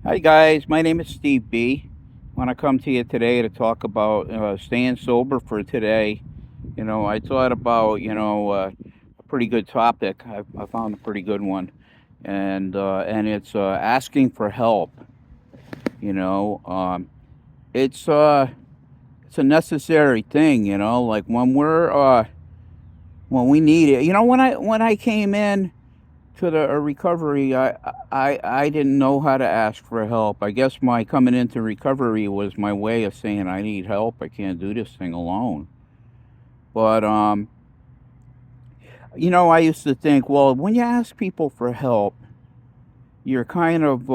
Hi guys, my name is Steve B. I want to come to you today to talk about staying sober for today. I thought about a pretty good topic. I found a pretty good one, and it's asking for help. You know, um, it's it's a necessary thing. Like when we need it. When I came in to the recovery, I didn't know how to ask for help. I guess my coming into recovery was my way of saying I need help. I can't do this thing alone. But I used to think, well, when you ask people for help, you're kind of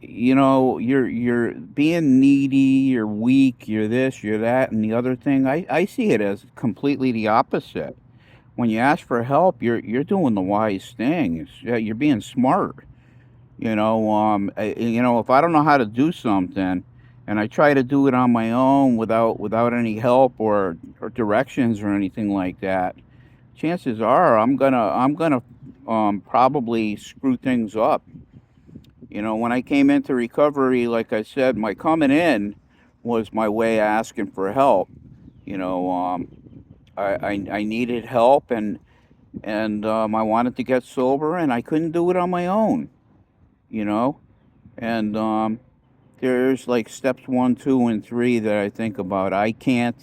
you're being needy, you're weak, you're this, you're that, and the other thing. I see it as completely the opposite. When you ask for help, you're doing the wise thing. You're being smart. If I don't know how to do something, and I try to do it on my own without any help or directions or anything like that, chances are I'm gonna probably screw things up. When I came into recovery, like I said, my coming in was my way of asking for help. You know, I needed help, and I wanted to get sober, and I couldn't do it on my own. You know, and there's like steps one, two, and three that I think about. I can't,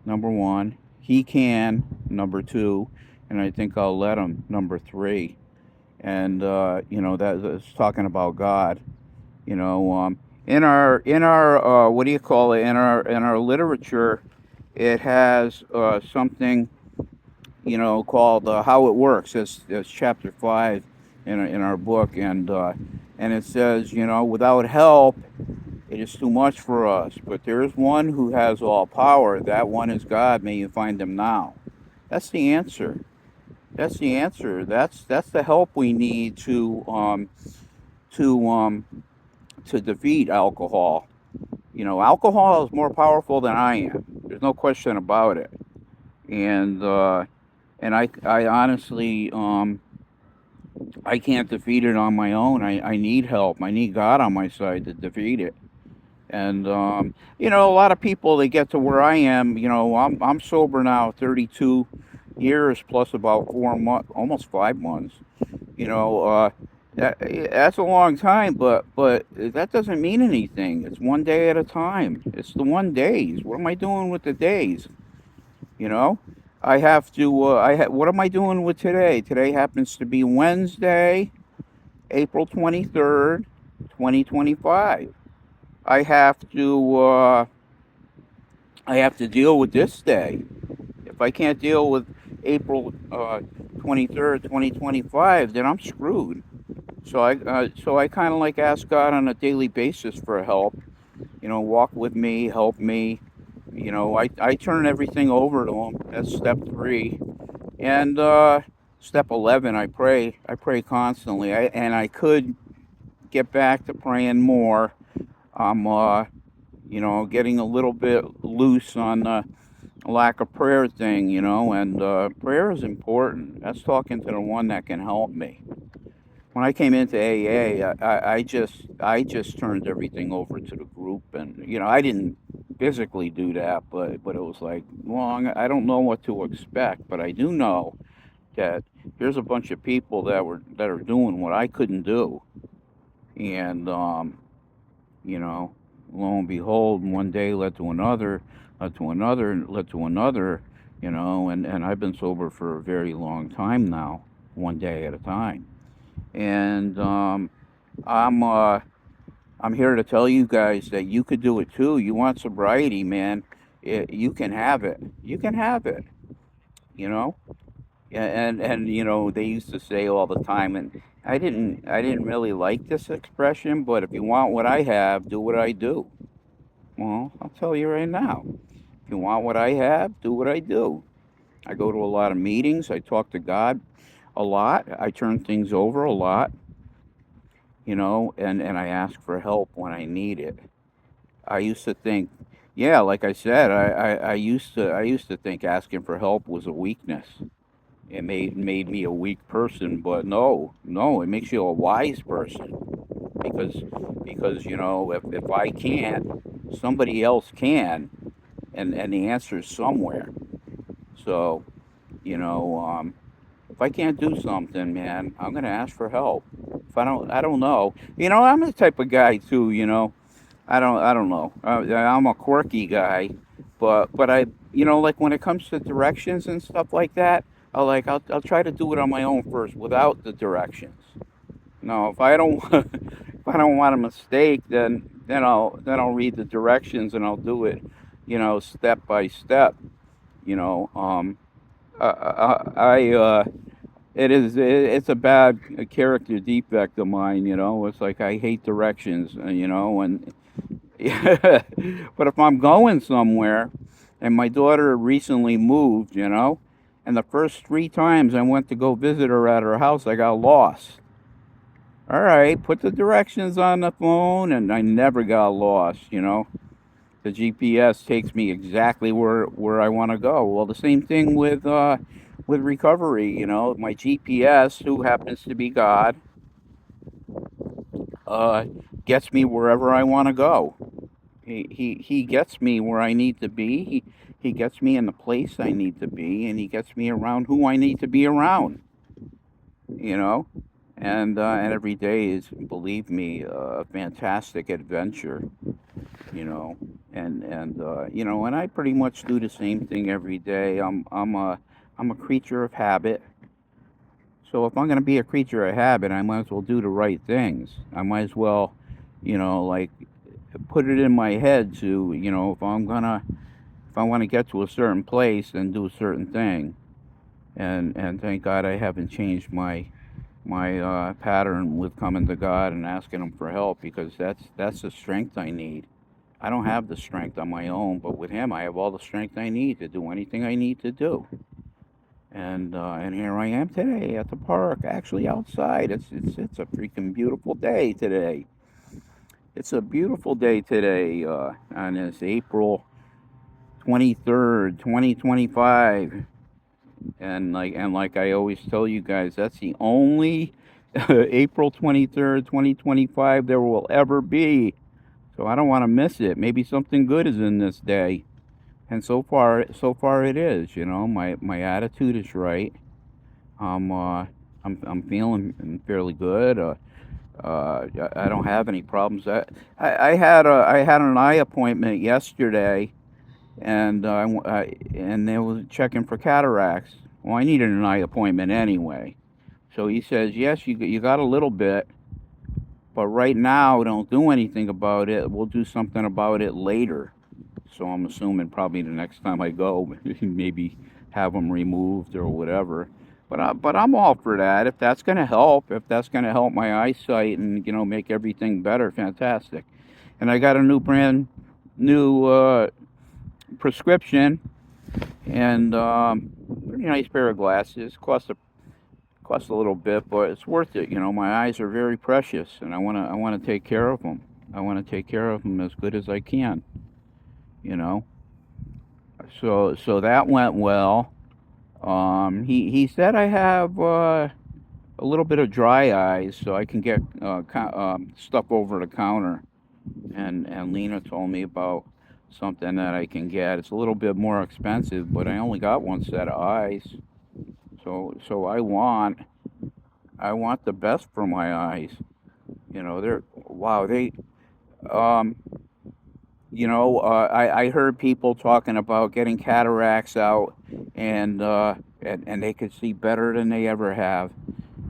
number one. He can, number two, and I think I'll let him, number three. And that's talking about God. You know, in our what do you call it? In our literature, it has something called "How It Works." It's chapter 5 in our book, and it says, without help, it is too much for us. But there is one who has all power. That one is God. May you find him now. That's the answer. That's the answer. That's the help we need to to defeat alcohol. Alcohol is more powerful than I am. There's no question about it. And I honestly I can't defeat it on my own. I need help. I need God on my side to defeat it. And a lot of people, they get to where I am. I'm sober now, 32 years plus about 4 months, almost 5 months. You know, uh, that's a long time, but that doesn't mean anything. It's one day at a time. It's the one days. What am I doing with the days? You know, I have to. What am I doing with today? Today happens to be Wednesday, April 23rd, 2025. I have to. I have to deal with this day. If I can't deal with April 23rd, 2025, then I'm screwed. So I kind of like ask God on a daily basis for help. Walk with me, help me. I turn everything over to Him. That's step three. And step 11, I pray. I pray constantly. I could get back to praying more. I'm getting a little bit loose on the lack of prayer thing, and prayer is important. That's talking to the one that can help me. When I came into AA, I just turned everything over to the group, and I didn't physically do that, but it was like, well, I don't know what to expect, but I do know that here's a bunch of people that are doing what I couldn't do, and you know, lo and behold, one day led to another, led to another, led to another, and I've been sober for a very long time now, one day at a time. And I'm uh, I'm here to tell you guys that you could do it too. You want sobriety, man? You can have it. You can have it. You know. And they used to say all the time, and I didn't really like this expression, but if you want what I have, do what I do. Well, I'll tell you right now. If you want what I have, do what I do. I go to a lot of meetings. I talk to God a lot. I turn things over a lot, and I ask for help when I need it. I used to think, yeah, like I said, I used to think asking for help was a weakness. It made me a weak person, but no, no, it makes you a wise person. because if I can't, somebody else can, and the answer is somewhere. So you know, if I can't do something, man, I'm gonna ask for help. If I don't know. I'm the type of guy too. I don't know. I'm a quirky guy, but like when it comes to directions and stuff like that, I'll try to do it on my own first without the directions. No, if I don't if I don't want a mistake, then I'll read the directions and I'll do it, step by step. You know, I it's a bad character defect of mine. It's like I hate directions. And but if I'm going somewhere, and my daughter recently moved, and the first 3 times I went to go visit her at her house, I got lost. All right, put the directions on the phone, and I never got lost. The GPS takes me exactly where I want to go. Well, the same thing with recovery. My GPS, who happens to be God, uh, gets me wherever I want to go. He gets me where I need to be. He gets me in the place I need to be, and he gets me around who I need to be around. You know, and every day is, believe me, a fantastic adventure. And I pretty much do the same thing every day. I'm a creature of habit. So if I'm going to be a creature of habit, I might as well do the right things. I might as well, like put it in my head to, if I want to get to a certain place, then do a certain thing. And thank God I haven't changed my pattern with coming to God and asking Him for help, because that's the strength I need. I don't have the strength on my own, but with Him, I have all the strength I need to do anything I need to do. And here I am today at the park, actually outside. It's a freaking beautiful day today. It's a beautiful day today, on this April 23rd, 2025. And like I always tell you guys, that's the only April 23rd, 2025 there will ever be. So I don't want to miss it. Maybe something good is in this day. And so far it is. My attitude is right. I'm feeling fairly good. I don't have any problems. I had an eye appointment yesterday, and they was checking for cataracts. Well, I needed an eye appointment anyway. So he says, yes, you got a little bit, but right now don't do anything about it. We'll do something about it later. So I'm assuming probably the next time I go, maybe have them removed or whatever. But I'm all for that. If that's gonna help my eyesight and make everything better, fantastic. And I got a brand new prescription, and pretty nice pair of glasses. Cost a little bit, but it's worth it. My eyes are very precious, and I wanna take care of them. I want to take care of them as good as I can. You know. So that went well. He said I have a little bit of dry eyes, so I can get stuff over the counter. And Lena told me about something that I can get. It's a little bit more expensive, but I only got one set of eyes. So I want the best for my eyes. They're wow. Um I heard people talking about getting cataracts out, and they could see better than they ever have.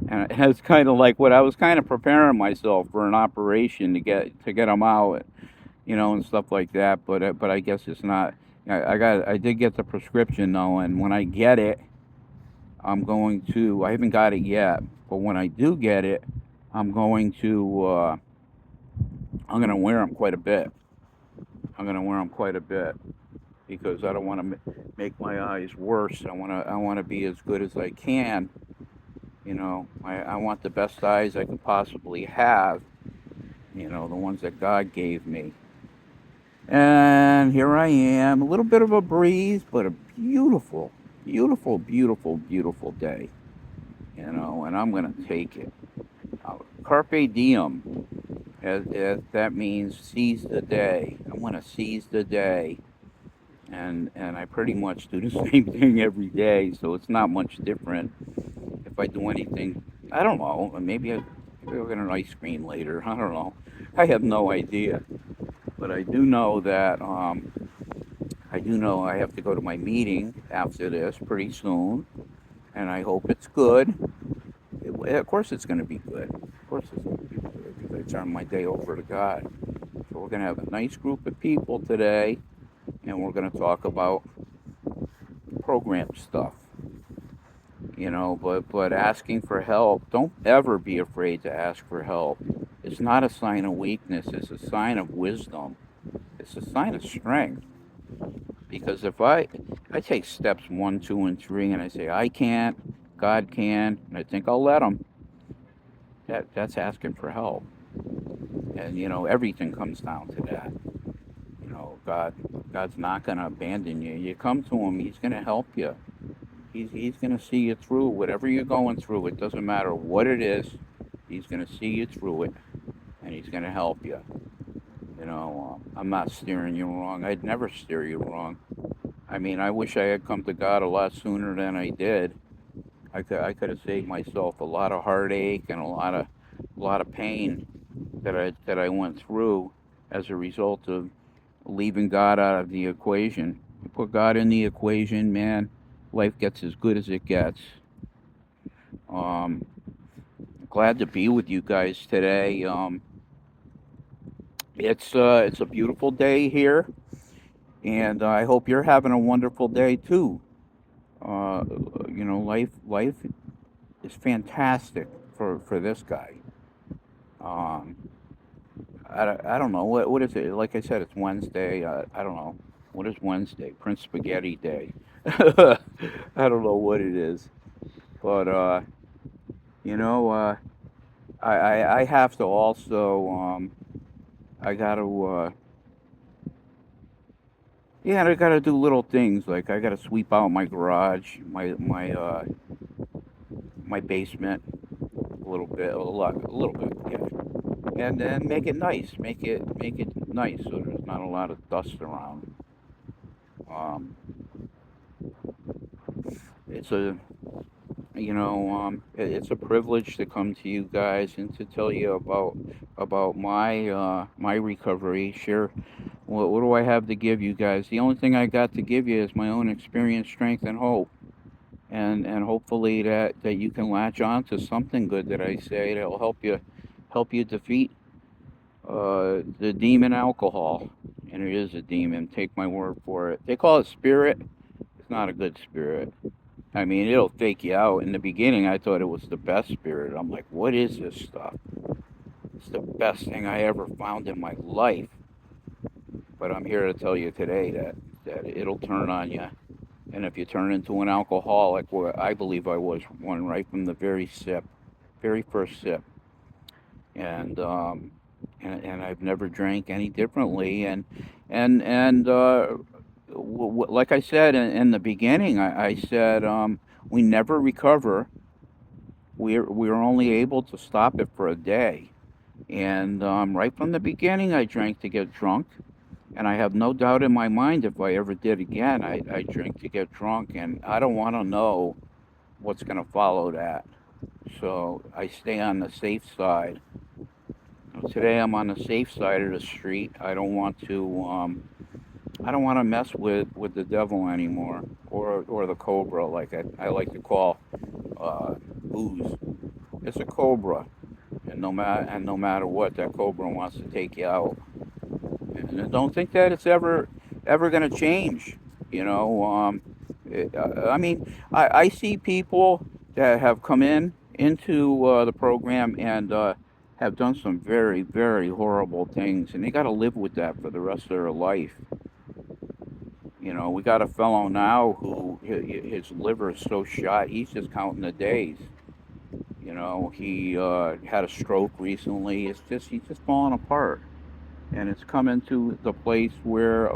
And it's kind of like what I was kind of preparing myself for, an operation to get them out, and stuff like that. But I guess it's not. I did get the prescription though, and when I get it, I'm going to. I haven't got it yet, but when I do get it, I'm going to. I'm going to wear them quite a bit. I'm going to wear them quite a bit, because I don't want to make my eyes worse. I want to be as good as I can. I want the best eyes I could possibly have. The ones that God gave me. And here I am, a little bit of a breeze, but a beautiful, beautiful, beautiful, beautiful day. And I'm gonna take it. Carpe diem. that means seize the day. I want to seize the day, and I pretty much do the same thing every day, so it's not much different. If I do anything, I don't know. Maybe I'll get an ice cream later. I don't know. I have no idea, but I do know I have to go to my meeting after this pretty soon, and I hope it's good. Of course, it's going to be good. Of course, it's going to be good because I turn my day over to God. So we're going to have a nice group of people today, and we're going to talk about program stuff. But asking for help, don't ever be afraid to ask for help. It's not a sign of weakness, it's a sign of wisdom. It's a sign of strength. Because if I take steps one, two, and three, and I say I can't, God can, and I think I'll let him, that's asking for help. And everything comes down to that. God's not going to abandon you. You come to him, he's going to help you. He's going to see you through whatever you're going through. It doesn't matter what it is. He's going to see you through it, and he's going to help you. I'm not steering you wrong. I'd never steer you wrong. I mean, I wish I had come to God a lot sooner than I did. I could have saved myself a lot of heartache and a lot of pain that I went through as a result of leaving God out of the equation. You put God in the equation, man, life gets as good as it gets. Um, Glad to be with you guys today. It's a beautiful day here, and I hope you're having a wonderful day too. Uh, life is fantastic for this guy. Um, I don't know what is it. Like I said, it's Wednesday. I don't know what is Wednesday. Prince Spaghetti Day. I don't know what it is, but you know, I have to also I got to yeah, I got to do little things like I got to sweep out my garage, my basement a little bit, a little bit, yeah, and then make it nice so there's not a lot of dust around. Um, it's a it's a privilege to come to you guys and to tell you about my recovery. Share what do I have to give you guys? The only thing I got to give you is my own experience, strength, and hope. And hopefully that you can latch on to something good that I say that'll help you defeat the demon alcohol. And it is a demon. Take my word for it. They call it spirit. It's not a good spirit. I mean, it'll fake you out. In the beginning, I thought it was the best spirit. I'm like, what is this stuff? It's the best thing I ever found in my life. But I'm here to tell you today that it'll turn on you. And if you turn into an alcoholic, well, I believe I was one right from the very first sip. And I've never drank any differently. And like I said in the beginning, I said we never recover. We're only able to stop it for a day. And right from the beginning, I drank to get drunk. And I have no doubt in my mind if I ever did again, I drink to get drunk. And I don't want to know what's going to follow that. So I stay on the safe side. Today I'm on the safe side of the street. I don't want to mess with the devil anymore, or the cobra, like I like to call booze. It's a cobra, and no matter what, that cobra wants to take you out. And I don't think that it's ever going to change. I mean, I see people that have come into the program and have done some very, very horrible things, and they got to live with that for the rest of their life. We got a fellow now who his liver is so shot, he's just counting the days. He had a stroke recently. He's just falling apart, and it's coming to the place where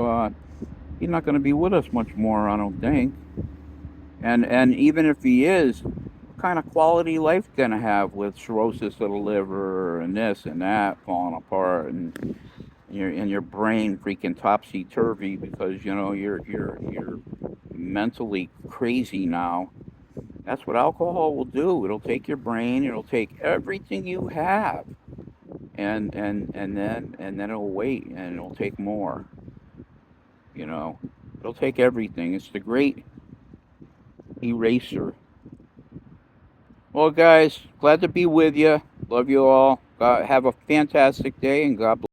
he's not going to be with us much more, I don't think. And even if he is, kind of quality life you gonna have with cirrhosis of the liver and this and that falling apart, and your brain freaking topsy turvy because you're mentally crazy now. That's what alcohol will do. It'll take your brain. It'll take everything you have, and then it'll wait, and it'll take more. You know, it'll take everything. It's the great eraser. Well, guys, glad to be with you. Love you all. Have a fantastic day, and God bless.